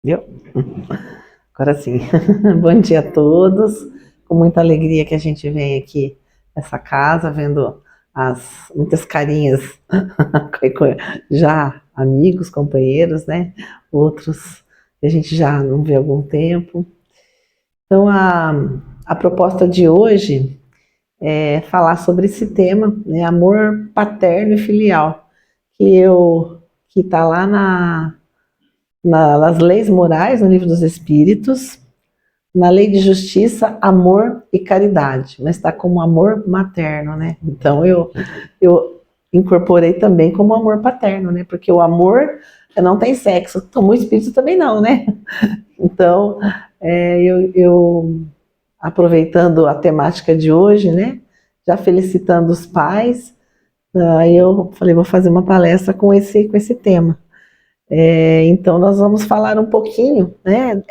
Viu? Agora sim. Bom dia a todos. Com muita alegria que a gente vem aqui nessa casa, vendo muitas carinhas, já amigos, companheiros, né? Outros que a gente já não vê há algum tempo. Então, a proposta de hoje é falar sobre esse tema, né? Amor paterno e filial, que está lá nas leis morais, no livro dos Espíritos, na lei de justiça, amor e caridade, mas está como amor materno, né? Então eu incorporei também como amor paterno, né? Porque o amor não tem sexo, então o espírito também não, né? Então eu aproveitando a temática de hoje, né? Já felicitando os pais, aí eu falei, vou fazer uma palestra com esse tema. Então nós vamos falar um pouquinho, né?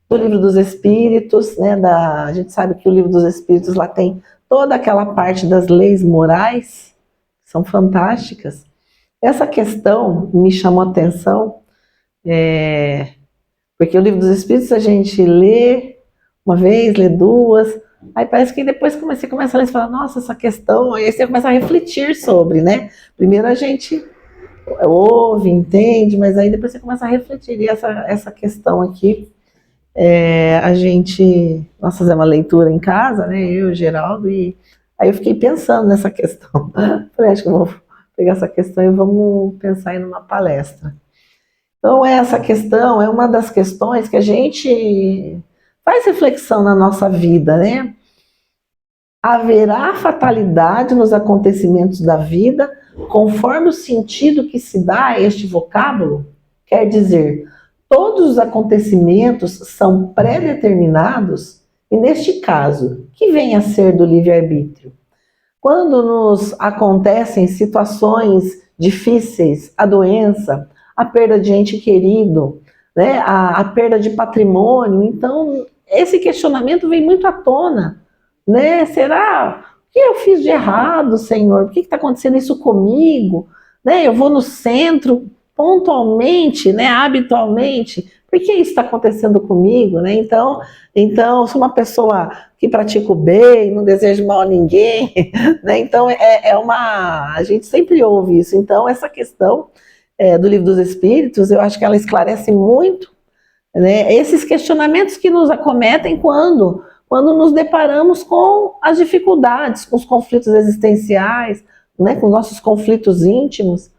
Do livro dos Espíritos, né? A gente sabe que o livro dos Espíritos lá tem toda aquela parte das leis morais, que são fantásticas. Essa questão me chamou a atenção, porque o livro dos Espíritos a gente lê uma vez, lê duas, aí parece que depois você começa a ler e fala, nossa, essa questão, aí você começa a refletir sobre, né? Primeiro a gente ouve, entende, mas aí depois você começa a refletir. E essa questão aqui, nós fizemos uma leitura em casa, né, eu e o Geraldo, e aí eu fiquei pensando nessa questão. Falei, acho que eu vou pegar essa questão e vamos pensar em uma palestra. Então, essa questão é uma das questões que a gente faz reflexão na nossa vida, né? Haverá fatalidade nos acontecimentos da vida conforme o sentido que se dá a este vocábulo? Quer dizer, todos os acontecimentos são pré-determinados e, neste caso, que vem a ser do livre-arbítrio? Quando nos acontecem situações difíceis, a doença, a perda de ente querido, né, a perda de patrimônio, então esse questionamento vem muito à tona, né? Será o que eu fiz de errado, Senhor? Por que está acontecendo isso comigo? Né? Eu vou no centro pontualmente, né, habitualmente, por que isso está acontecendo comigo? Né? Então, sou uma pessoa que pratica o bem, não desejo mal a ninguém, né? Então, a gente sempre ouve isso. Então, essa questão do Livro dos Espíritos, eu acho que ela esclarece muito, né, esses questionamentos que nos acometem quando nos deparamos com as dificuldades, com os conflitos existenciais, né, com nossos conflitos íntimos.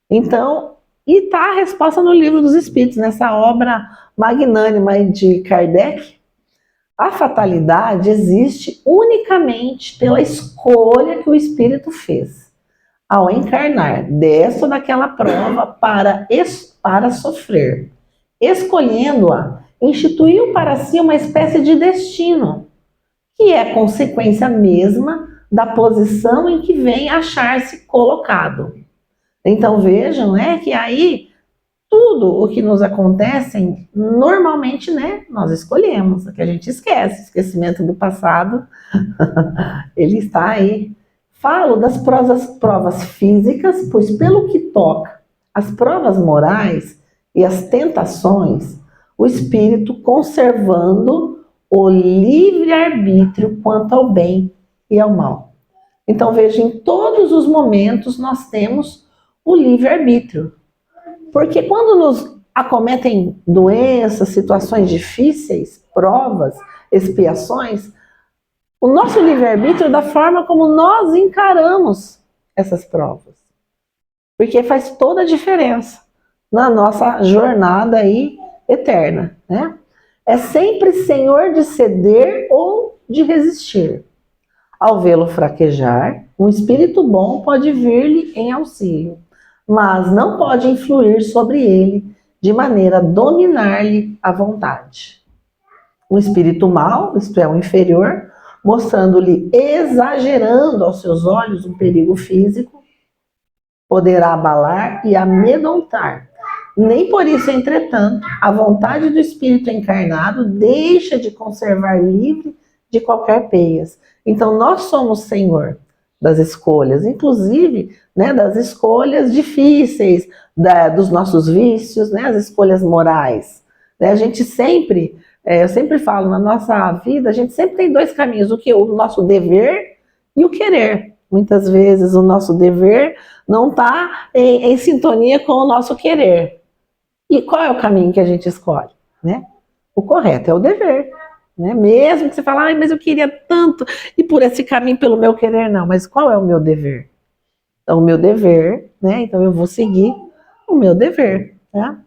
Então, e está a resposta no Livro dos Espíritos, nessa obra magnânima de Kardec. A fatalidade existe unicamente pela escolha que o espírito fez ao encarnar desta ou daquela prova para sofrer. Escolhendo-a, instituiu para si uma espécie de destino, que é consequência mesma da posição em que vem achar-se colocado. Então vejam, né, que aí tudo o que nos acontece, normalmente, né, nós escolhemos, que a gente esquece, o esquecimento do passado, ele está aí. Falo das provas físicas, pois pelo que toca as provas morais e as tentações, o espírito conservando o livre-arbítrio quanto ao bem e ao mal. Então veja, em todos os momentos nós temos o livre-arbítrio. Porque quando nos acometem doenças, situações difíceis, provas, expiações, o nosso livre-arbítrio é da forma como nós encaramos essas provas. Porque faz toda a diferença na nossa jornada aí eterna, né? É sempre senhor de ceder ou de resistir. Ao vê-lo fraquejar, um espírito bom pode vir-lhe em auxílio, mas não pode influir sobre ele de maneira a dominar-lhe a vontade. Um espírito mau, isto é, o inferior, mostrando-lhe, exagerando aos seus olhos um perigo físico, poderá abalar e amedrontar. Nem por isso, entretanto, a vontade do espírito encarnado deixa de conservar livre de qualquer peias. Então, nós somos senhor das escolhas, inclusive, né, das escolhas difíceis, dos nossos vícios, né, as escolhas morais. né? A gente sempre, eu sempre falo, na nossa vida, a gente sempre tem dois caminhos, o nosso dever e o querer. Muitas vezes o nosso dever não está em sintonia com o nosso querer. E qual é o caminho que a gente escolhe, né? O correto é o dever, né? Mesmo que você fale, mas eu queria tanto ir por esse caminho pelo meu querer, não. Mas qual é o meu dever? Então, o meu dever, né? Então, eu vou seguir o meu dever, né?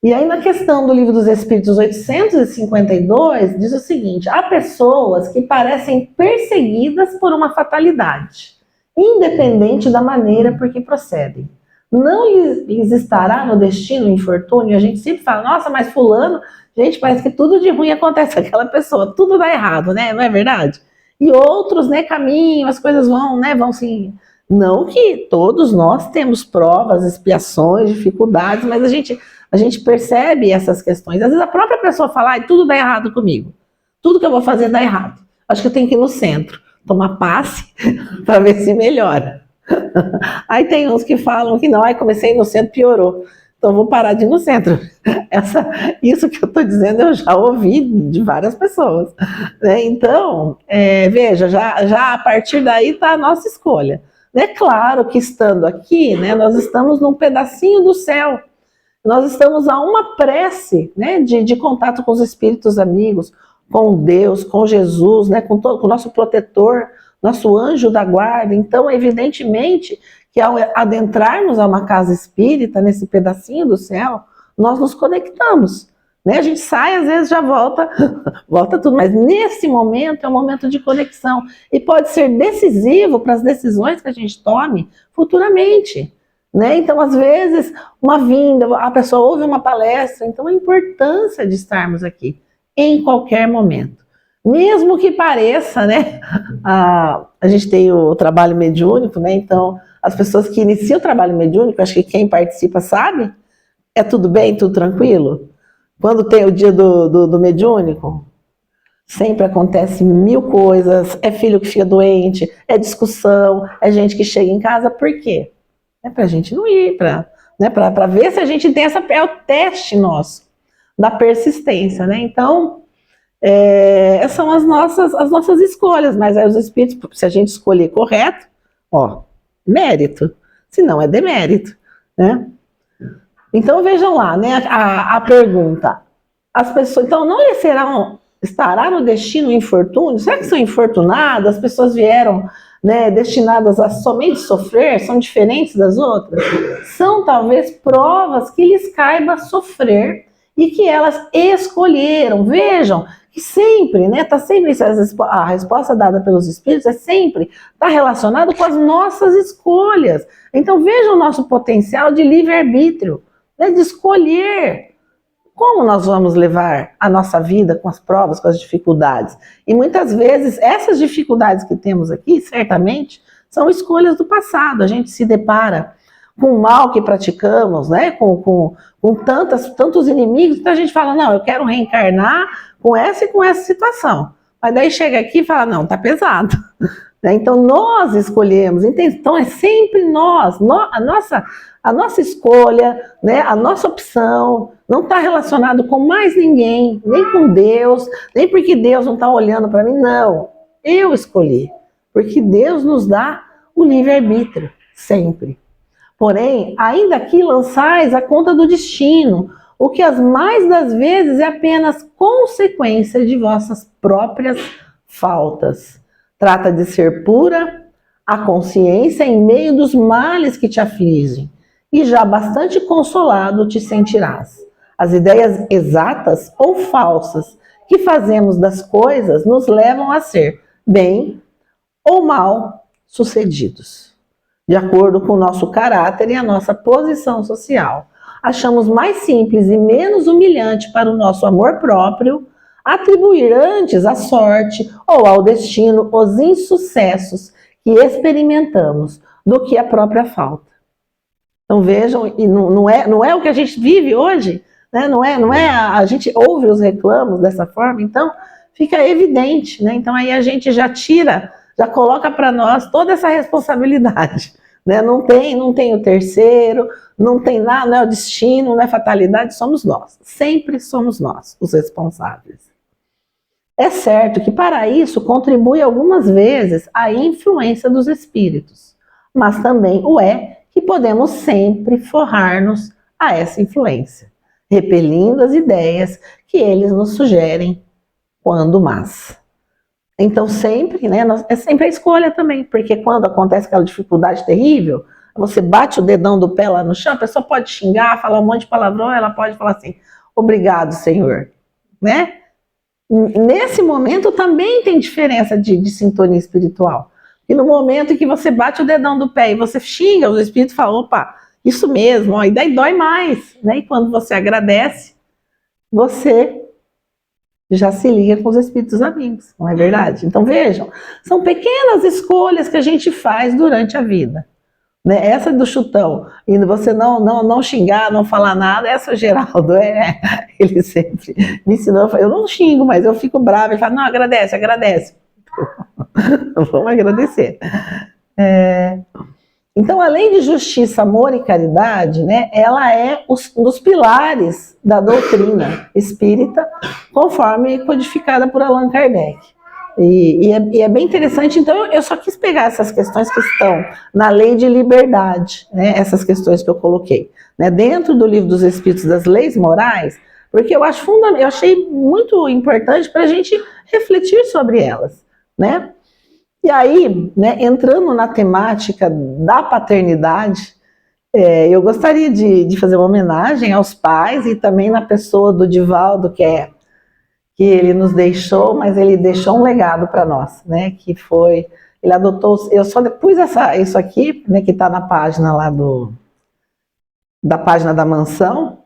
E aí, na questão do Livro dos Espíritos 852, diz o seguinte: há pessoas que parecem perseguidas por uma fatalidade, independente da maneira por que procedem. Não lhes estará no destino o infortúnio? A gente sempre fala, nossa, mas fulano, gente, parece que tudo de ruim acontece com aquela pessoa, tudo dá errado, né? Não é verdade? E outros, né, caminho, as coisas vão, né, vão sim. Não que todos nós temos provas, expiações, dificuldades, mas a gente percebe essas questões. Às vezes a própria pessoa fala, ai, tudo dá errado comigo. Tudo que eu vou fazer dá errado. Acho que eu tenho que ir no centro, tomar passe para ver se melhora. Aí tem uns que falam que não, aí comecei no centro, piorou. Então vou parar de ir no centro. Isso que eu estou dizendo eu já ouvi de várias pessoas, né? Então, veja, já a partir daí está a nossa escolha. É claro que estando aqui, né, nós estamos num pedacinho do céu. Nós estamos a uma prece, né, de contato com os espíritos amigos, com Deus, com Jesus, né, com o nosso protetor, nosso anjo da guarda. Então, evidentemente, que ao adentrarmos a uma casa espírita, nesse pedacinho do céu, nós nos conectamos. Né? A gente sai, às vezes já volta, volta tudo, mas nesse momento é um momento de conexão. E pode ser decisivo para as decisões que a gente tome futuramente. Né? Então, às vezes, uma vinda, a pessoa ouve uma palestra, então a importância de estarmos aqui, em qualquer momento. Mesmo que pareça, né? A gente tem o trabalho mediúnico, né? Então, as pessoas que iniciam o trabalho mediúnico, acho que quem participa sabe, é tudo bem, tudo tranquilo? Quando tem o dia do mediúnico, sempre acontece mil coisas, é filho que fica doente, é discussão, é gente que chega em casa, por quê? É para a gente não ir, para ver se a gente tem é o teste nosso, da persistência, né? Então, são as nossas escolhas, mas aí os espíritos, se a gente escolher correto, ó, mérito, se não é demérito, né? Então vejam lá, né, a pergunta, as pessoas, então não lhe estará no destino o infortúnio? Será que são infortunadas? As pessoas vieram, né, destinadas a somente sofrer, são diferentes das outras? São talvez provas que lhes caiba sofrer e que elas escolheram. Vejam que sempre, né, tá sempre a resposta dada pelos espíritos está relacionada com as nossas escolhas. Então vejam o nosso potencial de livre-arbítrio, né, de escolher como nós vamos levar a nossa vida com as provas, com as dificuldades. E muitas vezes essas dificuldades que temos aqui, certamente, são escolhas do passado. A gente se depara com o mal que praticamos, né, com tantos inimigos, então a gente fala, não, eu quero reencarnar com essa e com essa situação. Mas daí chega aqui e fala, não, tá pesado. Então nós escolhemos, então é sempre nós, a nossa escolha, né, a nossa opção, não está relacionado com mais ninguém, nem com Deus, nem porque Deus não está olhando para mim, não. Eu escolhi, porque Deus nos dá o livre-arbítrio, sempre. Porém, ainda aqui lançais a conta do destino, o que as mais das vezes é apenas consequência de vossas próprias faltas. Trata de ser pura a consciência em meio dos males que te afligem, e já bastante consolado te sentirás. As ideias exatas ou falsas que fazemos das coisas nos levam a ser bem ou mal sucedidos, de acordo com o nosso caráter e a nossa posição social. Achamos mais simples e menos humilhante para o nosso amor próprio atribuir antes à sorte ou ao destino os insucessos que experimentamos do que a própria falta. Então vejam, e não é o que a gente vive hoje, né? Não é a gente ouve os reclamos dessa forma, então fica evidente, né? Então aí a gente já coloca para nós toda essa responsabilidade, né? Não tem o terceiro, não tem nada, não é o destino, não é fatalidade, somos nós. Sempre somos nós os responsáveis. É certo que para isso contribui algumas vezes a influência dos espíritos, mas também o é que podemos sempre forrar-nos a essa influência, repelindo as ideias que eles nos sugerem quando más. Então sempre, né, é sempre a escolha também, porque quando acontece aquela dificuldade terrível, você bate o dedão do pé lá no chão, a pessoa pode xingar, falar um monte de palavrão, ela pode falar assim, obrigado, Senhor, né? Nesse momento também tem diferença de sintonia espiritual. E no momento em que você bate o dedão do pé e você xinga, o espírito fala, opa, isso mesmo, ó, e daí dói mais, né? E quando você agradece, você já se liga com os espíritos amigos, não é verdade? Então vejam, são pequenas escolhas que a gente faz durante a vida. Né? Essa do chutão, e você não xingar, não falar nada, essa o Geraldo, ele sempre me ensinou, eu não xingo, mas eu fico brava, ele fala, não, agradece, agradece. Vamos agradecer. Então, além de justiça, amor e caridade, né, ela é um dos pilares da doutrina espírita, conforme codificada por Allan Kardec. E é bem interessante, então eu só quis pegar essas questões que estão na lei de liberdade, né, essas questões que eu coloquei, né, dentro do livro dos Espíritos das Leis Morais, porque eu achei muito importante para a gente refletir sobre elas, né? E aí, né, entrando na temática da paternidade, eu gostaria de fazer uma homenagem aos pais e também na pessoa do Divaldo, que ele nos deixou, mas ele deixou um legado para nós, né? Que foi, ele adotou, eu só pus isso aqui, né? Que está na página lá da página da mansão,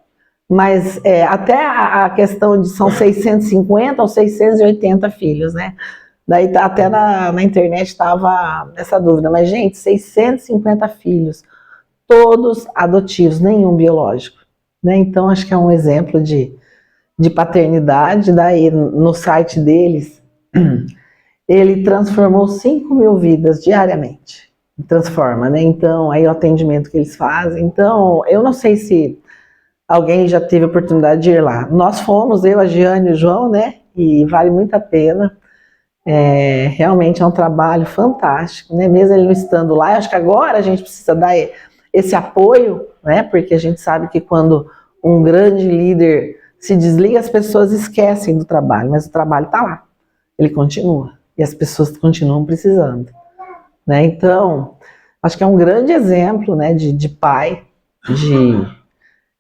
mas até a questão de são 650 ou 680 filhos, né? Daí até na internet estava essa dúvida, mas gente, 650 filhos, todos adotivos, nenhum biológico, né? Então acho que é um exemplo de paternidade. Daí no site deles, ele transformou 5.000 vidas diariamente, transforma, né? Então aí o atendimento que eles fazem, então eu não sei se alguém já teve a oportunidade de ir lá, nós fomos, eu, a Giane e o João, né? E vale muito a pena. Realmente é um trabalho fantástico, né? Mesmo ele não estando lá, eu acho que agora a gente precisa dar esse apoio, né? Porque a gente sabe que quando um grande líder se desliga, as pessoas esquecem do trabalho, mas o trabalho está lá, ele continua, e as pessoas continuam precisando, né? Então, acho que é um grande exemplo, né, de pai,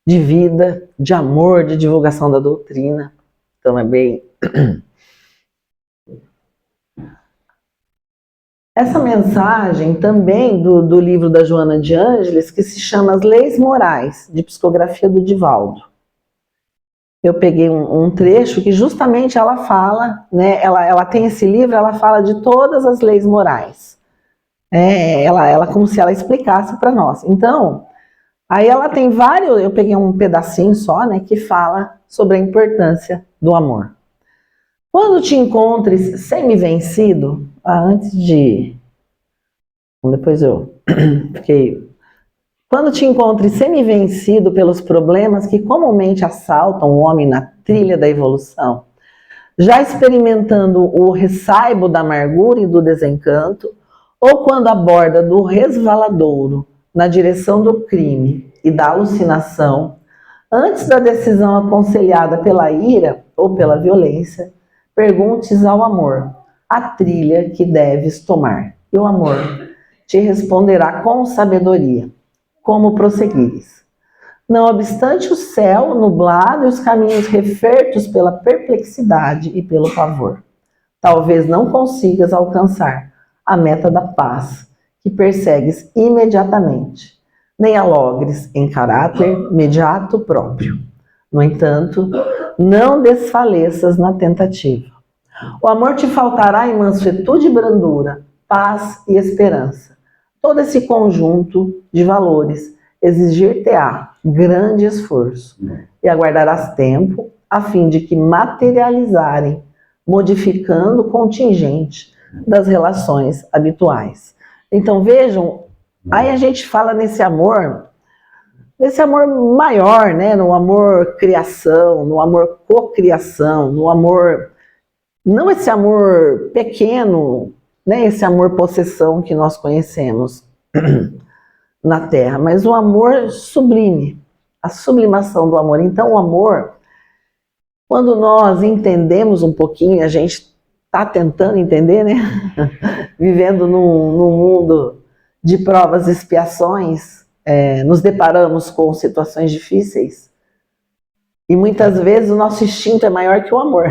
de vida, de amor, de divulgação da doutrina. Então é bem... Essa mensagem também do livro da Joana de Ângeles, que se chama As Leis Morais, de psicografia do Divaldo. Eu peguei um trecho que justamente ela fala, né, ela tem esse livro, ela fala de todas as leis morais. Ela como se ela explicasse para nós. Então, aí ela tem vários, eu peguei um pedacinho só, né, que fala sobre a importância do amor. Quando te encontres semi-vencido, antes de... Depois eu fiquei... Quando te encontres semi-vencido pelos problemas que comumente assaltam o homem na trilha da evolução, já experimentando o ressaibo da amargura e do desencanto, ou quando aborda do resvaladouro na direção do crime e da alucinação, antes da decisão aconselhada pela ira ou pela violência, perguntes ao amor a trilha que deves tomar. E o amor te responderá com sabedoria como prosseguires. Não obstante o céu nublado e os caminhos refertos pela perplexidade e pelo pavor, talvez não consigas alcançar a meta da paz que persegues imediatamente, nem a logres em caráter imediato próprio. No entanto, não desfaleças na tentativa. O amor te faltará em mansuetude e brandura, paz e esperança. Todo esse conjunto de valores exigir-te-á grande esforço e aguardarás tempo a fim de que materializarem, modificando o contingente das relações habituais. Então vejam Aí a gente fala nesse amor maior, né? No amor criação, no amor cocriação, no amor, não esse amor pequeno, né? Esse amor possessão que nós conhecemos na Terra, mas o amor sublime, a sublimação do amor. Então o amor, quando nós entendemos um pouquinho, a gente está tentando entender, né? Vivendo num mundo de provas e expiações, nos deparamos com situações difíceis e muitas vezes o nosso instinto é maior que o amor.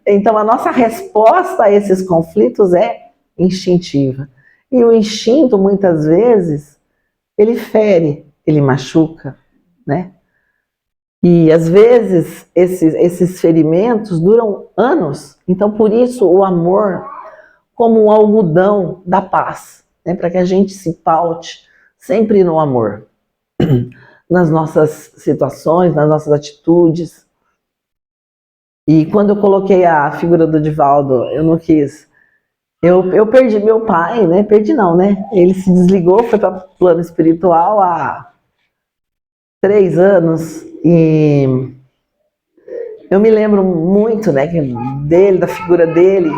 Então a nossa resposta a esses conflitos é instintiva. E o instinto, muitas vezes, ele fere, ele machuca, né? E às vezes esses ferimentos duram anos. Então por isso o amor como um algodão da paz, né? Para que a gente se paute sempre no amor, nas nossas situações, nas nossas atitudes. E quando eu coloquei a figura do Divaldo, eu não quis. Eu perdi meu pai, né? Perdi não, né? Ele se desligou, foi para o plano espiritual há 3 anos e eu me lembro muito, né, dele, da figura dele.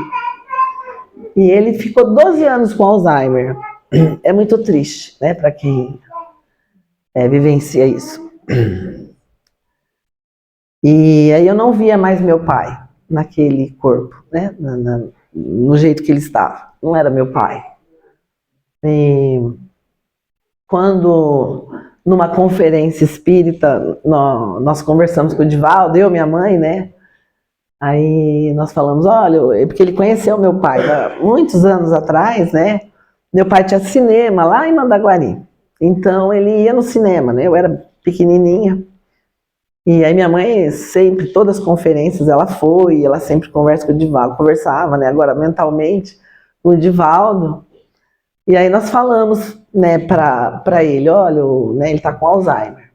E ele ficou 12 anos com Alzheimer. É muito triste, né, para quem vivencia isso. E aí eu não via mais meu pai naquele corpo, né, no jeito que ele estava. Não era meu pai. E quando, numa conferência espírita, nós conversamos com o Divaldo, eu e minha mãe, né, aí nós falamos, olha, porque ele conheceu meu pai muitos anos atrás, né, meu pai tinha cinema lá em Mandaguari, então ele ia no cinema, né, eu era pequenininha, e aí minha mãe sempre, todas as conferências ela foi, ela sempre conversa com o Divaldo, conversava, né, agora mentalmente, com o Divaldo, e aí nós falamos, né, para ele, olha, né, ele tá com Alzheimer,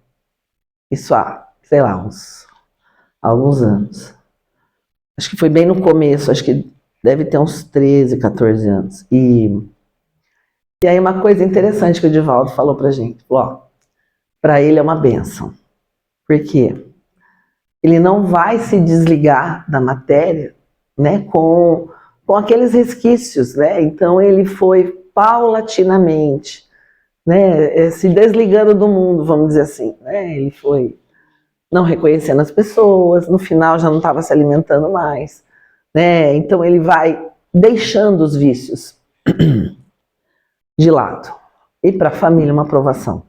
isso há, sei lá, alguns anos. Acho que foi bem no começo, acho que deve ter uns 13, 14 anos. E aí uma coisa interessante que o Divaldo falou pra gente, falou, ó, pra ele é uma bênção. Por quê? Ele não vai se desligar da matéria, né, com aqueles resquícios, né? Então ele foi paulatinamente, né, se desligando do mundo, vamos dizer assim, né? Ele foi não reconhecendo as pessoas, no final já não estava se alimentando mais, né? Então ele vai deixando os vícios de lado. E para a família uma aprovação,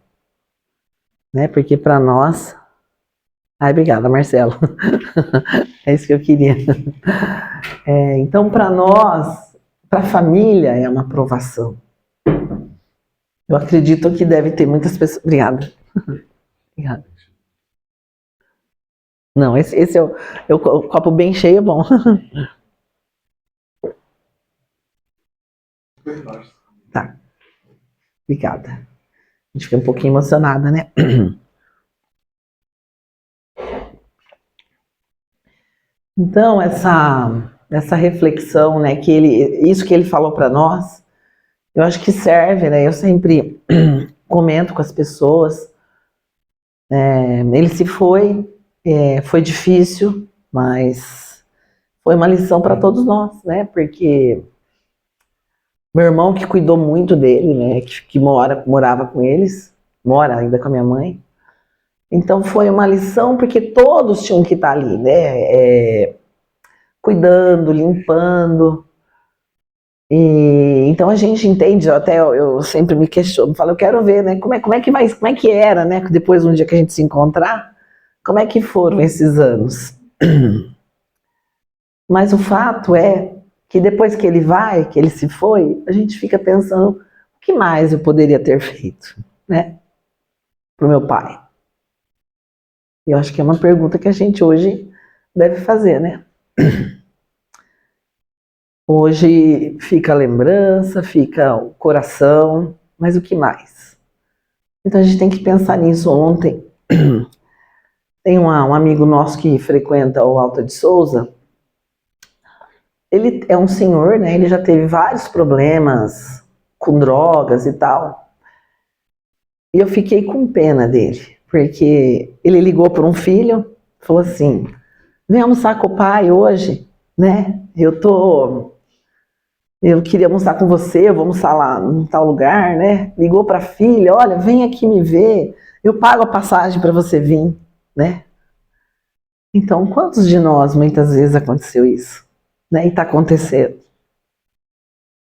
né? Porque para nós... Ai, obrigada, Marcelo. É isso que eu queria. Então para nós, para a família é uma aprovação. Eu acredito que deve ter muitas pessoas... Obrigada. Obrigada. Não, esse é o copo bem cheio, é bom. Tá. Obrigada. A gente fica um pouquinho emocionada, né? Então, essa reflexão, né, isso que ele falou para nós, eu acho que serve, né? Eu sempre comento com as pessoas. Ele se foi difícil, mas foi uma lição para todos nós, né? Porque meu irmão que cuidou muito dele, né, que morava com eles, mora ainda com a minha mãe. Então foi uma lição porque todos tinham que estar ali, né, cuidando, limpando. E então a gente entende, até eu sempre me questiono, falo, eu quero ver, né, como é que era, né, depois um dia que a gente se encontrar, como é que foram esses anos. Mas o fato é que depois que ele se foi, a gente fica pensando, o que mais eu poderia ter feito, né, pro meu pai? Eu acho que é uma pergunta que a gente hoje deve fazer, né? Hoje fica a lembrança, fica o coração, mas o que mais? Então a gente tem que pensar nisso. Ontem tem um amigo nosso que frequenta o Alta de Souza. Ele é um senhor, né? Ele já teve vários problemas com drogas e tal. E eu fiquei com pena dele, porque ele ligou para um filho, falou assim, vem almoçar com o pai hoje, né? Eu queria almoçar com você, eu vou almoçar lá em tal lugar, né? Ligou para a filha, olha, vem aqui me ver, eu pago a passagem para você vir, né? Então, quantos de nós muitas vezes aconteceu isso, né? E está acontecendo.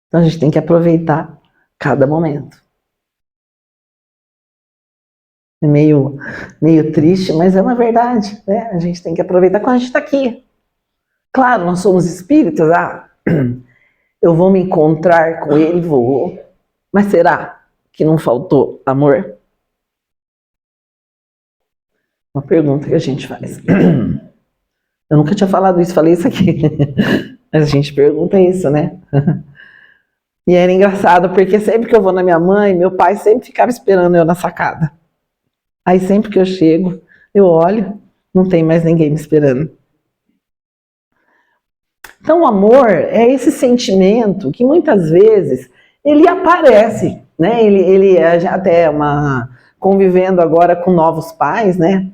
Então a gente tem que aproveitar cada momento. É meio triste, mas é uma verdade, né? A gente tem que aproveitar quando a gente está aqui. Claro, nós somos espíritas, eu vou me encontrar com ele, vou. Mas será que não faltou amor? Uma pergunta que a gente faz. Eu nunca tinha falado isso, falei isso aqui. Mas a gente pergunta isso, né? E era engraçado, porque sempre que eu vou na minha mãe, meu pai sempre ficava esperando eu na sacada. Aí sempre que eu chego, eu olho, não tem mais ninguém me esperando. Então o amor é esse sentimento que muitas vezes ele aparece, né? Ele até convivendo agora com novos pais, né?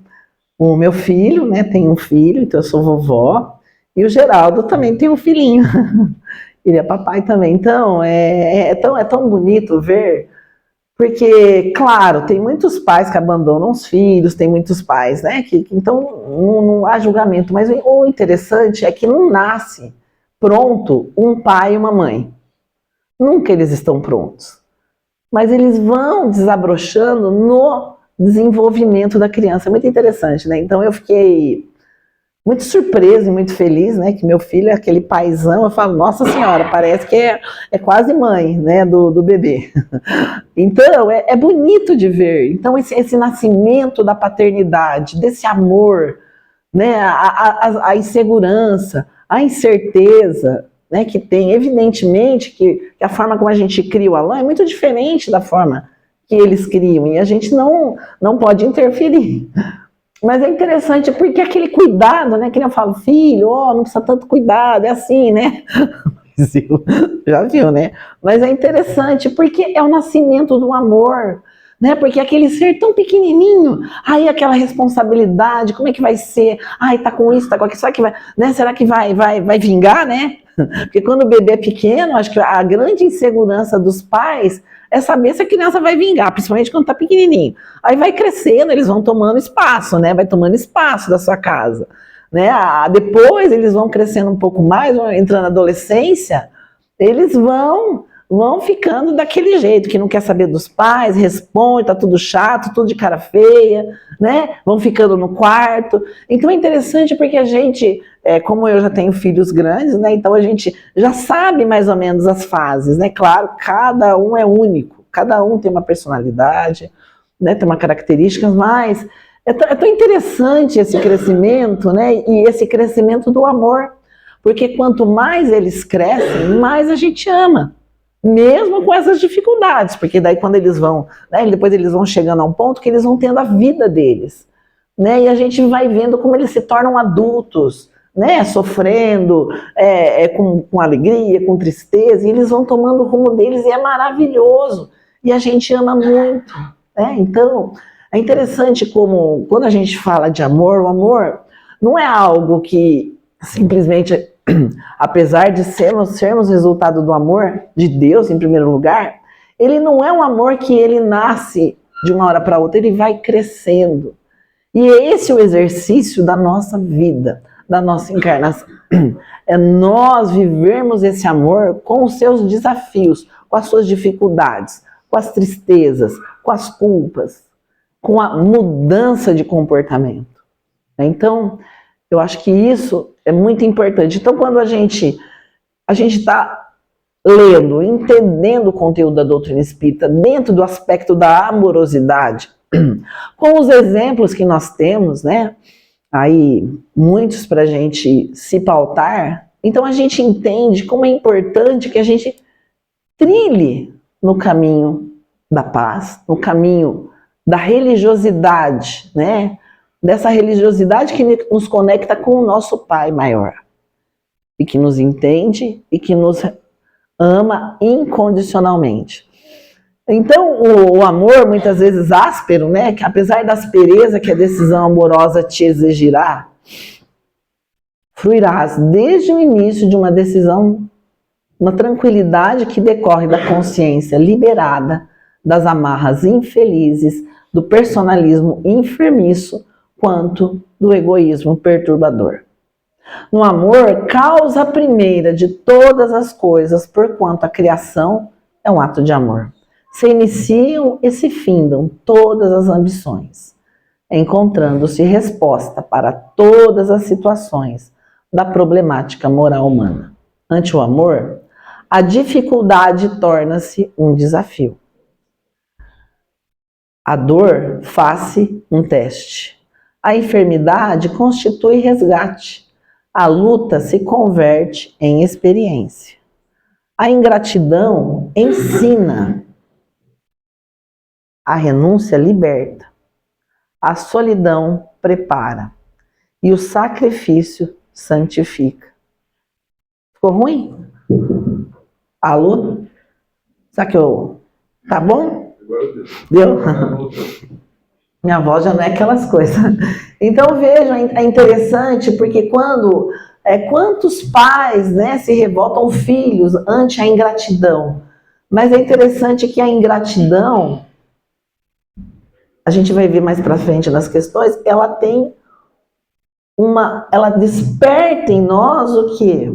O meu filho, né? Tem um filho, então eu sou vovó, e o Geraldo também tem um filhinho. Ele é papai também. Então é tão bonito ver. Porque, claro, tem muitos pais que abandonam os filhos, tem muitos pais, né? Então não há julgamento. Mas o interessante é que não nasce pronto um pai e uma mãe. Nunca eles estão prontos. Mas eles vão desabrochando no desenvolvimento da criança. É muito interessante, né? Então eu fiquei muito surpresa e muito feliz, né? Que meu filho é aquele paizão. Eu falo, nossa senhora, parece que é quase mãe, né? Do bebê. Então, é bonito de ver. Então, esse nascimento da paternidade, desse amor, né, a insegurança, a incerteza, né, que tem, evidentemente, que a forma como a gente cria o Alain é muito diferente da forma que eles criam, e a gente não pode interferir. Mas é interessante porque aquele cuidado, né, que eu falo, filho, não precisa tanto cuidado, é assim, né? Já viu, né? Mas é interessante porque é o nascimento do amor, né? Porque aquele ser tão pequenininho, aí aquela responsabilidade, como é que vai ser? Ai, tá com isso, tá com aquilo, será que vai, né? Será que vai vingar, né? Porque quando o bebê é pequeno, acho que a grande insegurança dos pais é saber se a criança vai vingar, principalmente quando tá pequenininho. Aí vai crescendo, eles vão tomando espaço, né? Vai tomando espaço da sua casa. Né? Depois eles vão crescendo um pouco mais, vão entrando na adolescência, eles vão ficando daquele jeito, que não quer saber dos pais, responde, tá tudo chato, tudo de cara feia, né? Vão ficando no quarto. Então é interessante porque a gente, como eu já tenho filhos grandes, né? Então a gente já sabe mais ou menos as fases, né? Claro, cada um é único, cada um tem uma personalidade, né? Tem uma característica, mas é tão interessante esse crescimento, né? E esse crescimento do amor. Porque quanto mais eles crescem, mais a gente ama. Mesmo com essas dificuldades. Porque daí quando eles vão, né, depois eles vão chegando a um ponto que eles vão tendo a vida deles. Né? E a gente vai vendo como eles se tornam adultos, né? Sofrendo, com alegria, com tristeza. E eles vão tomando o rumo deles e é maravilhoso. E a gente ama muito. Né? Então, é interessante como, quando a gente fala de amor, o amor não é algo que simplesmente, apesar de sermos resultado do amor de Deus em primeiro lugar, ele não é um amor que ele nasce de uma hora para outra, ele vai crescendo. E é esse o exercício da nossa vida, da nossa encarnação. É nós vivermos esse amor com os seus desafios, com as suas dificuldades, com as tristezas, com as culpas, com a mudança de comportamento. Então, eu acho que isso é muito importante. Então, quando a gente está lendo, entendendo o conteúdo da doutrina espírita dentro do aspecto da amorosidade, com os exemplos que nós temos, né? Aí, muitos para a gente se pautar, então a gente entende como é importante que a gente trilhe no caminho da paz, no caminho da religiosidade, né? Dessa religiosidade que nos conecta com o nosso Pai maior e que nos entende e que nos ama incondicionalmente. Então, o amor, muitas vezes áspero, né? Que apesar da aspereza que a decisão amorosa te exigirá, fruirás desde o início de uma decisão, uma tranquilidade que decorre da consciência liberada das amarras infelizes, do personalismo enfermiço, quanto do egoísmo perturbador. No amor, causa primeira de todas as coisas, porquanto a criação é um ato de amor. Se iniciam e se findam todas as ambições, encontrando-se resposta para todas as situações da problemática moral humana. Ante o amor, a dificuldade torna-se um desafio. A dor faz-se um teste. A enfermidade constitui resgate. A luta se converte em experiência. A ingratidão ensina. A renúncia liberta. A solidão prepara. E o sacrifício santifica. Ficou ruim? Alô? Será que eu... Tá bom? Deu? Minha voz já não é aquelas coisas. Então vejam, é interessante porque quantos pais, né, se revoltam filhos ante a ingratidão. Mas é interessante que a ingratidão, a gente vai ver mais para frente nas questões, ela desperta em nós o quê?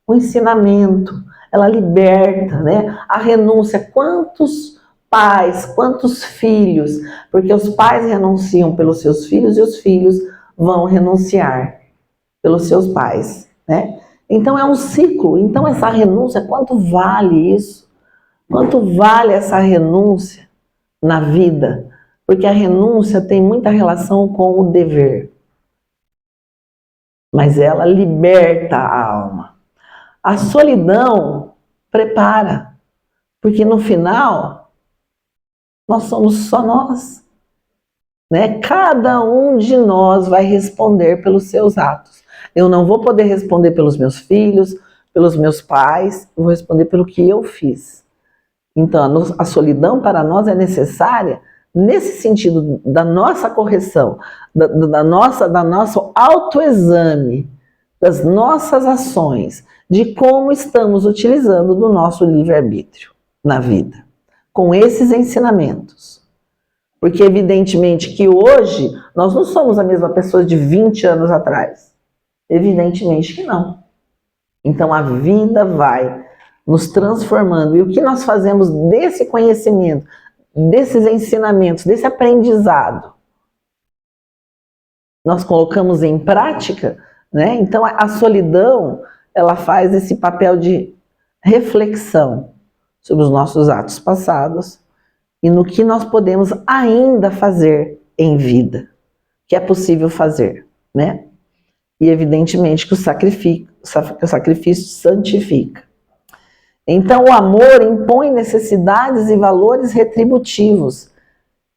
O ensinamento, ela liberta, né? A renúncia. Quantos pais, quantos filhos, porque os pais renunciam pelos seus filhos e os filhos vão renunciar pelos seus pais, né? Então é um ciclo. Então essa renúncia, quanto vale isso? Quanto vale essa renúncia na vida? Porque a renúncia tem muita relação com o dever. Mas ela liberta a alma. A solidão prepara, porque no final nós somos só nós, né? Cada um de nós vai responder pelos seus atos. Eu não vou poder responder pelos meus filhos, pelos meus pais, eu vou responder pelo que eu fiz. Então a solidão para nós é necessária nesse sentido da nossa correção, da nosso autoexame, das nossas ações, de como estamos utilizando do nosso livre-arbítrio na vida, com esses ensinamentos. Porque evidentemente que hoje nós não somos a mesma pessoa de 20 anos atrás. Evidentemente que não. Então a vida vai nos transformando. E o que nós fazemos desse conhecimento, desses ensinamentos, desse aprendizado, nós colocamos em prática, né? Então a solidão, ela faz esse papel de reflexão sobre os nossos atos passados e no que nós podemos ainda fazer em vida, que é possível fazer, né? E evidentemente que o sacrifício santifica. Então o amor impõe necessidades e valores retributivos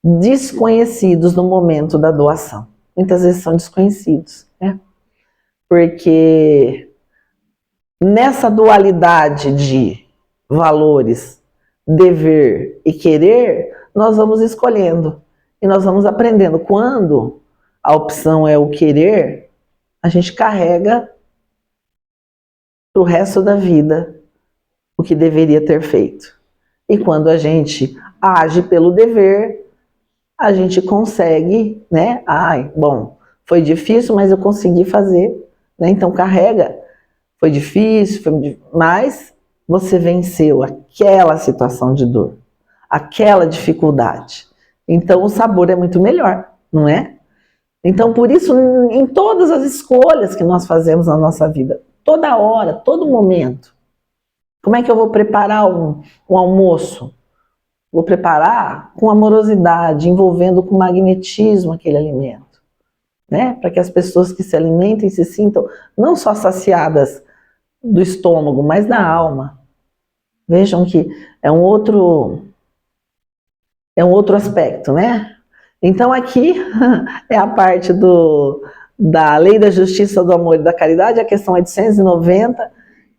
desconhecidos no momento da doação. Muitas vezes são desconhecidos, né? Porque nessa dualidade de valores, dever e querer, nós vamos escolhendo e nós vamos aprendendo. Quando a opção é o querer, a gente carrega para o resto da vida o que deveria ter feito. E quando a gente age pelo dever, a gente consegue, né? Bom, foi difícil, mas eu consegui fazer, né? Então carrega. Foi difícil, mas você venceu aquela situação de dor, aquela dificuldade. Então o sabor é muito melhor, não é? Então por isso, em todas as escolhas que nós fazemos na nossa vida, toda hora, todo momento, como é que eu vou preparar um almoço? Vou preparar com amorosidade, envolvendo com magnetismo aquele alimento, né? Para que as pessoas que se alimentem se sintam não só saciadas do estômago, mas da alma. Vejam que é um outro aspecto, né? Então aqui é a parte da Lei da Justiça, do Amor e da Caridade, a questão 890,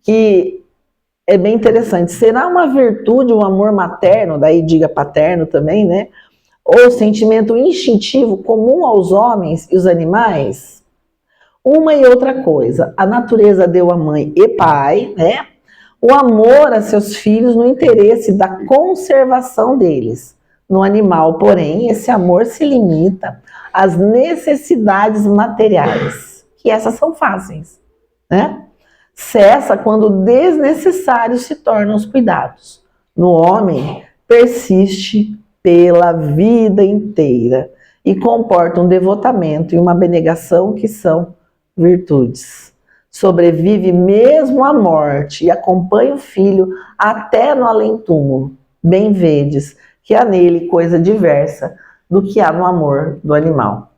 que é bem interessante. Será uma virtude o amor materno, daí diga paterno também, né? Ou sentimento instintivo comum aos homens e os animais? Uma e outra coisa. A natureza deu a mãe e pai, né? O amor a seus filhos no interesse da conservação deles. No animal, porém, esse amor se limita às necessidades materiais, que essas são fáceis, né? Cessa quando desnecessários se tornam os cuidados. No homem, persiste pela vida inteira e comporta um devotamento e uma abnegação que são virtudes. Sobrevive mesmo à morte e acompanha o filho até no além-túmulo. Bem vedes que há nele coisa diversa do que há no amor do animal.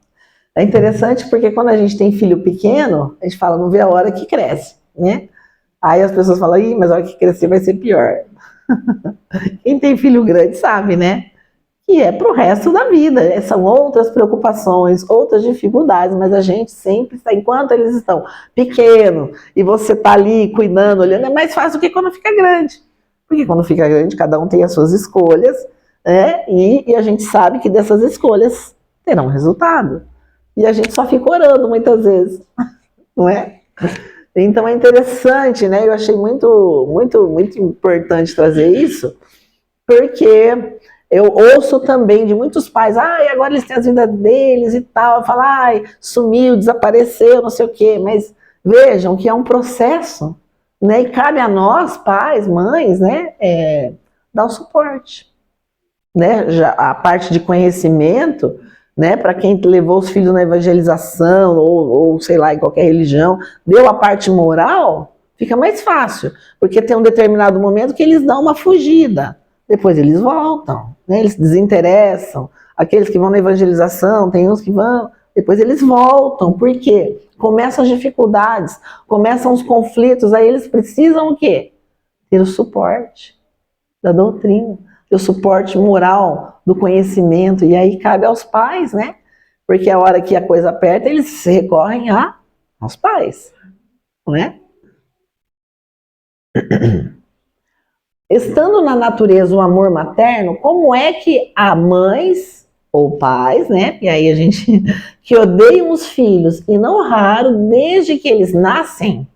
É interessante porque quando a gente tem filho pequeno, a gente fala, não vê a hora que cresce, né? Aí as pessoas falam, ih, mas a hora que crescer vai ser pior. Quem tem filho grande sabe, né? Que é pro resto da vida. São outras preocupações, outras dificuldades, mas a gente sempre está, enquanto eles estão pequenos, e você está ali cuidando, olhando, é mais fácil do que quando fica grande. Porque quando fica grande, cada um tem as suas escolhas, né? E a gente sabe que dessas escolhas terão resultado. E a gente só fica orando muitas vezes, não é? Então é interessante, né? Eu achei muito importante trazer isso, porque eu ouço também de muitos pais, e agora eles têm as vidas deles e tal, eu falo, sumiu, desapareceu, não sei o quê, mas vejam que é um processo, né? E cabe a nós, pais, mães, né, dar o suporte, né? Já a parte de conhecimento, né, para quem levou os filhos na evangelização, ou sei lá, em qualquer religião, deu a parte moral, fica mais fácil, porque tem um determinado momento que eles dão uma fugida, depois eles voltam, né, eles se desinteressam, aqueles que vão na evangelização, tem uns que vão, depois eles voltam, por quê? Começam as dificuldades, começam os conflitos, aí eles precisam o quê? Ter o suporte da doutrina, o suporte moral do conhecimento, e aí cabe aos pais, né? Porque a hora que a coisa aperta, eles recorrem aos pais, não é? Estando na natureza o amor materno, como é que há mães ou pais, né? E aí a gente que odeiam os filhos, e não raro, desde que eles nascem,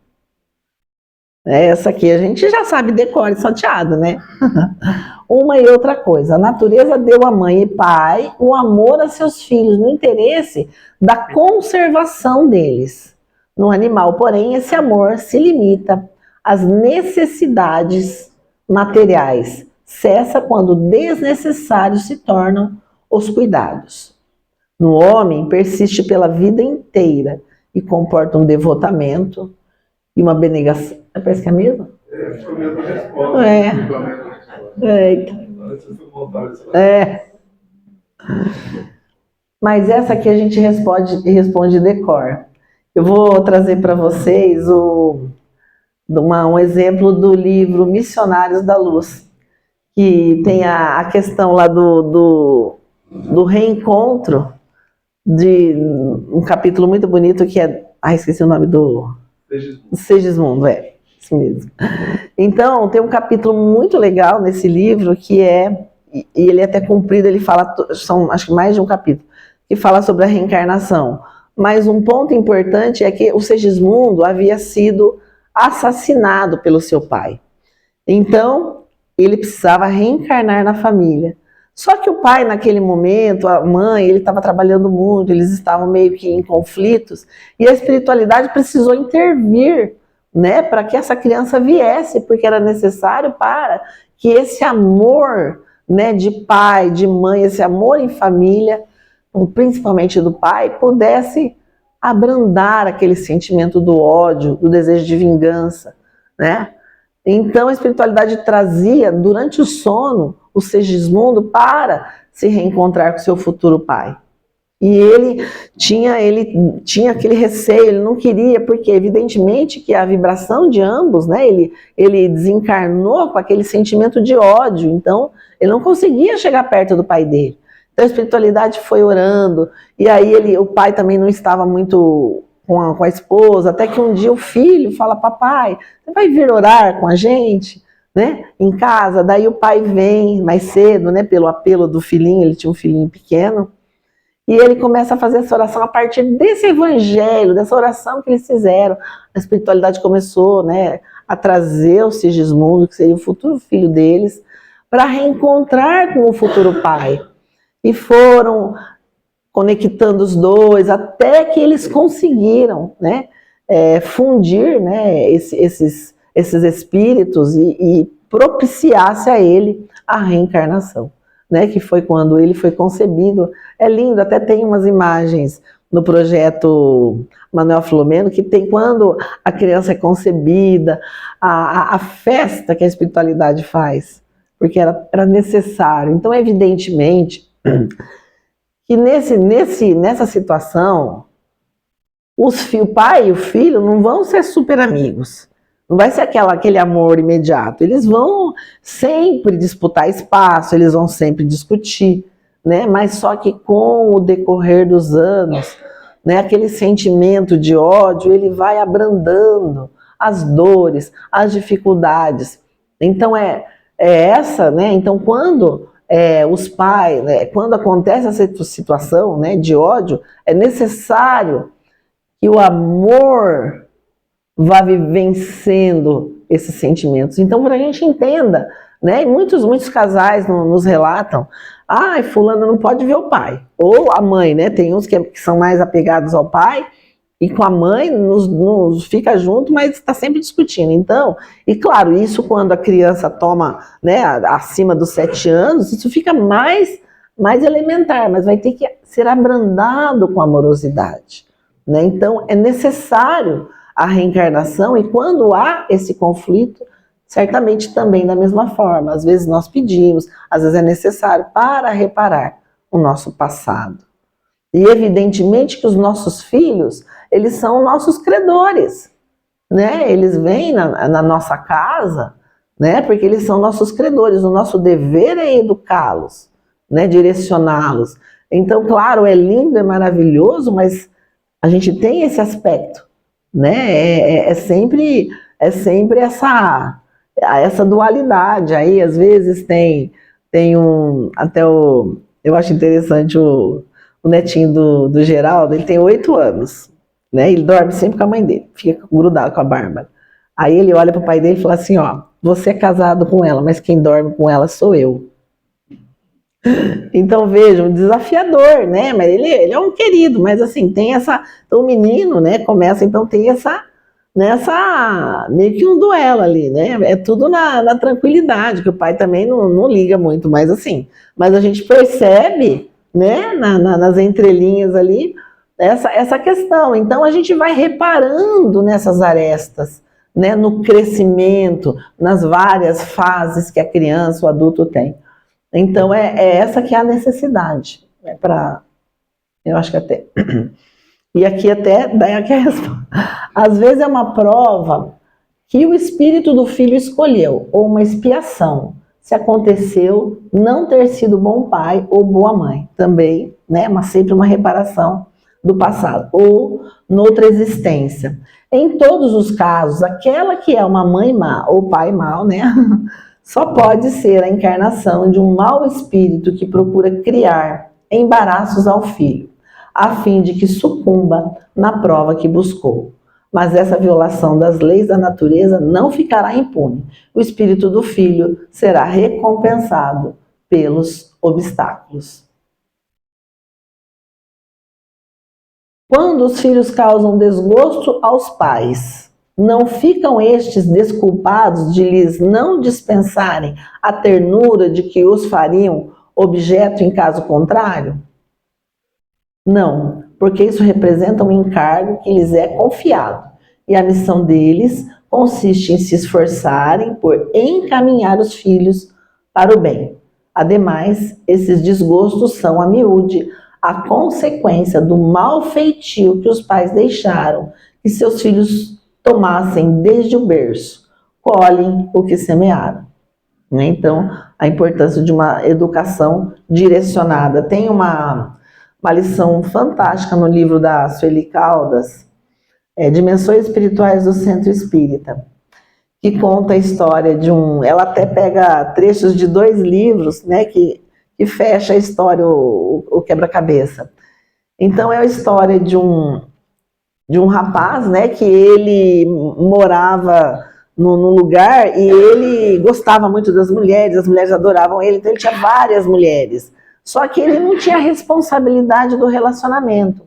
essa aqui a gente já sabe decore salteado, né? Uma e outra coisa, a natureza deu a mãe e pai o amor a seus filhos no interesse da conservação deles. No animal, porém, esse amor se limita às necessidades materiais, cessa quando desnecessários se tornam os cuidados. No homem, persiste pela vida inteira e comporta um devotamento e uma abnegação. Parece que é a mesma? Acho que é a mesma resposta. Mas essa aqui a gente responde de cor. Eu vou trazer para vocês um exemplo do livro Missionários da Luz, que tem a questão lá do reencontro, de um capítulo muito bonito que é... esqueci o nome do... Segismundo, isso mesmo. Então, tem um capítulo muito legal nesse livro que e ele é até comprido, ele fala, são acho que mais de um capítulo, que fala sobre a reencarnação. Mas um ponto importante é que o Segismundo havia sido assassinado pelo seu pai. Então, ele precisava reencarnar na família. Só que o pai, naquele momento, a mãe, ele estava trabalhando muito, eles estavam meio que em conflitos, e a espiritualidade precisou intervir, né, para que essa criança viesse, porque era necessário para que esse amor, né, de pai, de mãe, esse amor em família, principalmente do pai, pudesse abrandar aquele sentimento do ódio, do desejo de vingança, né? Então a espiritualidade trazia, durante o sono, o Segismundo para se reencontrar com seu futuro pai. E ele tinha aquele receio, ele não queria, porque evidentemente que a vibração de ambos, né, ele desencarnou com aquele sentimento de ódio, então ele não conseguia chegar perto do pai dele. Então a espiritualidade foi orando, e aí o pai também não estava muito com a esposa, até que um dia o filho fala, papai, você vai vir orar com a gente? né, em casa, daí o pai vem mais cedo, né, pelo apelo do filhinho, ele tinha um filhinho pequeno, e ele começa a fazer essa oração a partir desse evangelho, dessa oração que eles fizeram. A espiritualidade começou, né, a trazer o Sigismundo, que seria o futuro filho deles, para reencontrar com o futuro pai. E foram conectando os dois, até que eles conseguiram, né, fundir, né, esses espíritos e propiciasse a ele a reencarnação, né, que foi quando ele foi concebido. É lindo, até tem umas imagens no projeto Manuel Filomeno, que tem quando a criança é concebida, a festa que a espiritualidade faz, porque era necessário. Então, evidentemente, que nessa situação, o pai e o filho não vão ser super amigos. Não vai ser aquele amor imediato. Eles vão sempre disputar espaço, eles vão sempre discutir, né? Mas só que com o decorrer dos anos, né, aquele sentimento de ódio, ele vai abrandando as dores, as dificuldades. Então essa, né? Então quando os pais, né, quando acontece essa situação, né, de ódio, é necessário que o amor vá vencendo esses sentimentos. Então, para a gente entenda, né, e muitos casais nos relatam, fulano não pode ver o pai, ou a mãe, né, tem uns que são mais apegados ao pai, e com a mãe nos fica junto, mas está sempre discutindo. Então, e claro, isso quando a criança toma, né, acima dos 7 anos, isso fica mais elementar, mas vai ter que ser abrandado com amorosidade, né? Então, é necessário a reencarnação, e quando há esse conflito, certamente também da mesma forma. Às vezes nós pedimos, às vezes é necessário para reparar o nosso passado. E evidentemente que os nossos filhos, eles são nossos credores, né? Eles vêm na nossa casa, né? Porque eles são nossos credores. O nosso dever é educá-los, né? Direcioná-los. Então, claro, é lindo, é maravilhoso, mas a gente tem esse aspecto, né? É sempre essa dualidade. Aí, às vezes, tem eu acho interessante o netinho do Geraldo, ele tem 8 anos, né? Ele dorme sempre com a mãe dele, fica grudado com a Bárbara. Aí ele olha para o pai dele e fala assim, ó, você é casado com ela, mas quem dorme com ela sou eu. Então, vejam, desafiador, né? Mas ele é um querido, mas assim, tem essa... Então, o menino, né, começa, então tem meio que um duelo ali, né? É tudo na tranquilidade, que o pai também não liga muito, mas assim, mas a gente percebe, né, nas entrelinhas ali, essa questão. Então, a gente vai reparando nessas arestas, né, no crescimento, nas várias fases que a criança, o adulto tem. Então, é essa que é a necessidade, né, eu acho que até... E aqui até, daí aqui a resposta. Às vezes é uma prova que o espírito do filho escolheu, ou uma expiação, se aconteceu não ter sido bom pai ou boa mãe. Também, né, mas sempre uma reparação do passado, ou noutra existência. Em todos os casos, aquela que é uma mãe má ou pai mau, né, só pode ser a encarnação de um mau espírito que procura criar embaraços ao filho, a fim de que sucumba na prova que buscou. Mas essa violação das leis da natureza não ficará impune. O espírito do filho será recompensado pelos obstáculos. Quando os filhos causam desgosto aos pais, não ficam estes desculpados de lhes não dispensarem a ternura de que os fariam objeto em caso contrário? Não, porque isso representa um encargo que lhes é confiado, e a missão deles consiste em se esforçarem por encaminhar os filhos para o bem. Ademais, esses desgostos são, a miúde, a consequência do mau feitio que os pais deixaram que seus filhos tomassem desde o berço, colhem o que semearam. Então, a importância de uma educação direcionada. Tem uma lição fantástica no livro da Sueli Caldas, Dimensões Espirituais do Centro Espírita, que conta a história de um... Ela até pega trechos de 2 livros, né, que fecha a história, o quebra-cabeça. Então, é a história de um rapaz, né, que ele morava num lugar e ele gostava muito das mulheres, as mulheres adoravam ele, então ele tinha várias mulheres. Só que ele não tinha responsabilidade do relacionamento.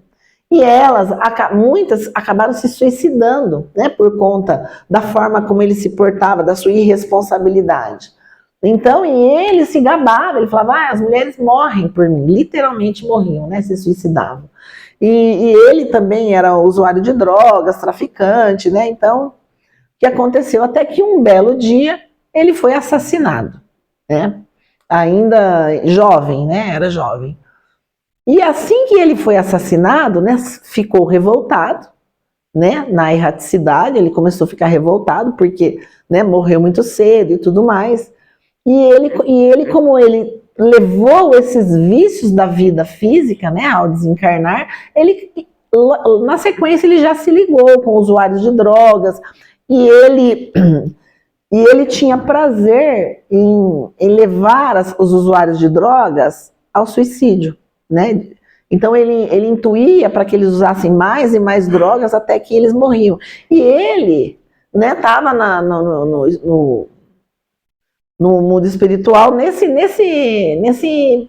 E elas, muitas, acabaram se suicidando, né, por conta da forma como ele se portava, da sua irresponsabilidade. Então, e ele se gabava, ele falava, as mulheres morrem por mim, literalmente morriam, né, se suicidavam. E ele também era usuário de drogas, traficante, né, então, o que aconteceu? Até que um belo dia, ele foi assassinado, né, ainda jovem, né, era jovem. E assim que ele foi assassinado, né, ficou revoltado, né, na erraticidade, ele começou a ficar revoltado, porque, né, morreu muito cedo e tudo mais. E ele, como ele levou esses vícios da vida física, né, ao desencarnar, ele, na sequência, ele já se ligou com usuários de drogas, e ele tinha prazer em levar os usuários de drogas ao suicídio, né? Então ele intuía para que eles usassem mais e mais drogas até que eles morriam. E ele, né, estava no mundo espiritual nesse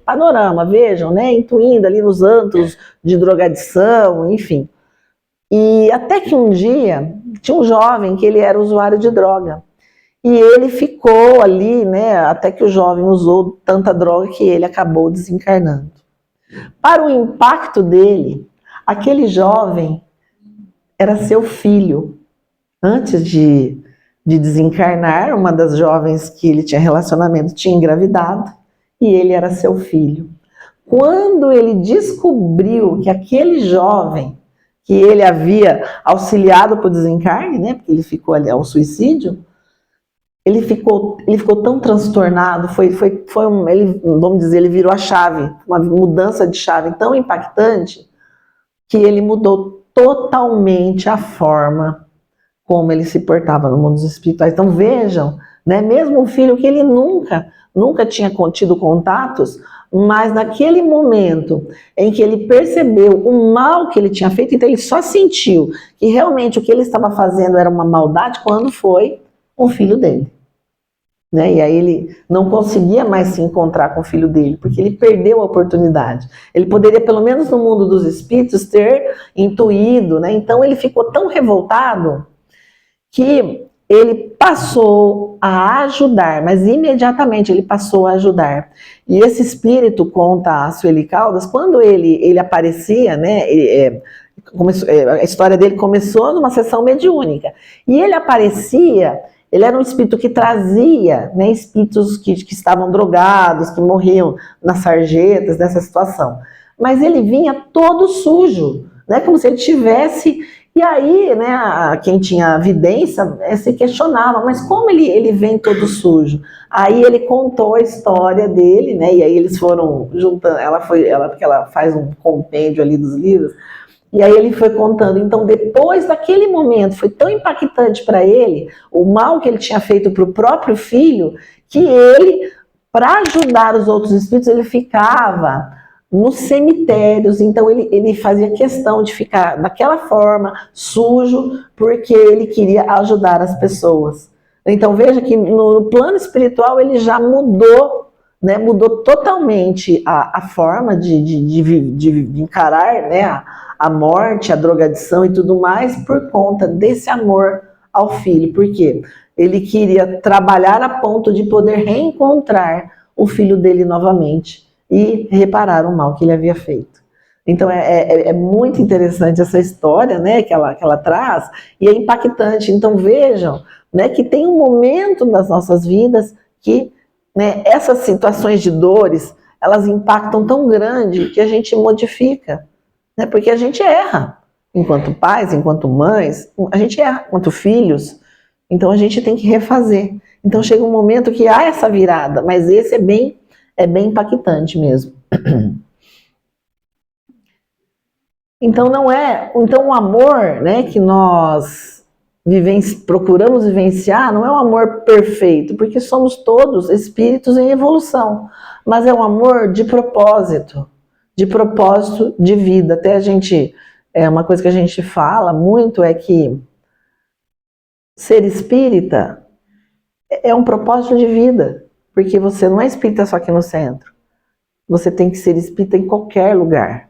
panorama, vejam, né, intuindo ali nos antros de drogadição, enfim. E até que um dia tinha um jovem que ele era usuário de droga. E ele ficou ali, né, até que o jovem usou tanta droga que ele acabou desencarnando. Para o impacto dele, aquele jovem era seu filho. Antes de desencarnar, uma das jovens que ele tinha relacionamento tinha engravidado e ele era seu filho. Quando ele descobriu que aquele jovem que ele havia auxiliado para o desencarne, né, porque ele ficou ali ao suicídio, ele ficou tão transtornado, vamos dizer, ele virou a chave, uma mudança de chave tão impactante, que ele mudou totalmente a forma como ele se portava no mundo dos espirituais. Então vejam, né, mesmo um filho que ele nunca tinha tido contatos, mas naquele momento em que ele percebeu o mal que ele tinha feito, então ele só sentiu que realmente o que ele estava fazendo era uma maldade quando foi o filho dele. Né? E aí ele não conseguia mais se encontrar com o filho dele, porque ele perdeu a oportunidade. Ele poderia, pelo menos no mundo dos espíritos, ter intuído, né? Então ele ficou tão revoltado que ele passou a ajudar, mas imediatamente ele passou a ajudar. E esse espírito, conta a Sueli Caldas, quando ele aparecia, né, a história dele começou numa sessão mediúnica, e ele aparecia, ele era um espírito que trazia, né, espíritos que estavam drogados, que morriam nas sarjetas, nessa situação. Mas ele vinha todo sujo, né, como se ele tivesse... E aí, né, quem tinha vidência se questionava, mas como ele vem todo sujo? Aí ele contou a história dele, né, e aí eles foram juntando, porque ela faz um compêndio ali dos livros, e aí ele foi contando. Então, depois daquele momento, foi tão impactante para ele, o mal que ele tinha feito para o próprio filho, que ele, para ajudar os outros espíritos, ele ficava nos cemitérios, então ele fazia questão de ficar daquela forma, sujo, porque ele queria ajudar as pessoas. Então veja que no plano espiritual ele já mudou, né, mudou totalmente a forma de encarar, né, a morte, a drogadição e tudo mais, por conta desse amor ao filho. Por quê? Ele queria trabalhar a ponto de poder reencontrar o filho dele novamente e reparar o mal que ele havia feito. Então é muito interessante essa história, né, que ela traz, e é impactante. Então vejam, né, que tem um momento nas nossas vidas que, né, essas situações de dores, elas impactam tão grande que a gente modifica, né, porque a gente erra, enquanto pais, enquanto mães, a gente erra enquanto filhos, então a gente tem que refazer. Então chega um momento que há essa virada, mas esse é bem impactante mesmo. Então o amor, né, que nós procuramos vivenciar não é um amor perfeito, porque somos todos espíritos em evolução, mas é um amor de propósito de vida. Até uma coisa que a gente fala muito é que ser espírita é um propósito de vida, porque você não é espírita só aqui no centro, você tem que ser espírita em qualquer lugar,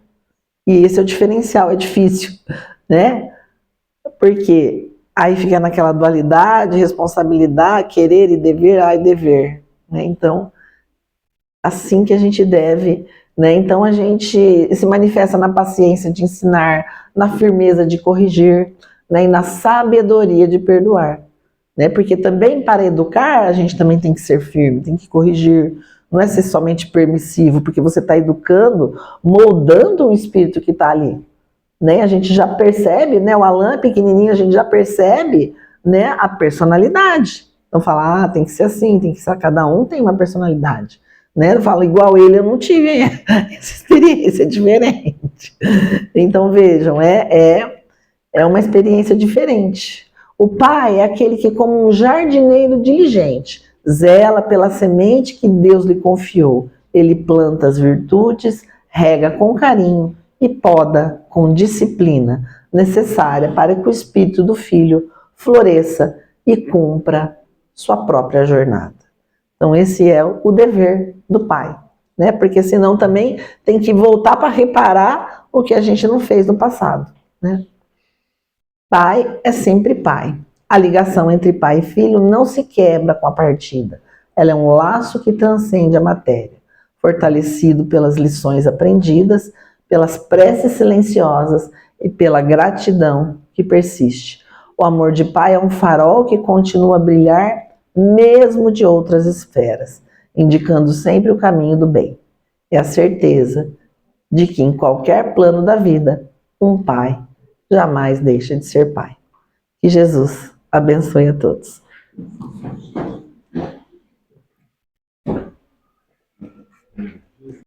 e esse é o diferencial. É difícil, né? Porque aí fica naquela dualidade, responsabilidade, querer e dever, né? Então, assim que a gente deve, né? Então a gente se manifesta na paciência de ensinar, na firmeza de corrigir, né? E na sabedoria de perdoar, né? Porque também para educar a gente também tem que ser firme, tem que corrigir, não é ser somente permissivo, porque você está educando, moldando o espírito que está ali, né? A gente já percebe, né? O Alan pequenininho, a gente já percebe, né? A personalidade. Então fala, tem que ser assim, tem que ser, cada um tem uma personalidade, né? Eu falo, igual ele, eu não tive essa experiência, é diferente. Então vejam, é uma experiência diferente. O pai é aquele que, como um jardineiro diligente, zela pela semente que Deus lhe confiou. Ele planta as virtudes, rega com carinho e poda com disciplina necessária para que o espírito do filho floresça e cumpra sua própria jornada. Então esse é o dever do pai, né? Porque senão também tem que voltar para reparar o que a gente não fez no passado, né? Pai é sempre pai. A ligação entre pai e filho não se quebra com a partida. Ela é um laço que transcende a matéria, fortalecido pelas lições aprendidas, pelas preces silenciosas e pela gratidão que persiste. O amor de pai é um farol que continua a brilhar mesmo de outras esferas, indicando sempre o caminho do bem. É a certeza de que em qualquer plano da vida, um pai jamais deixa de ser pai. Que Jesus abençoe a todos.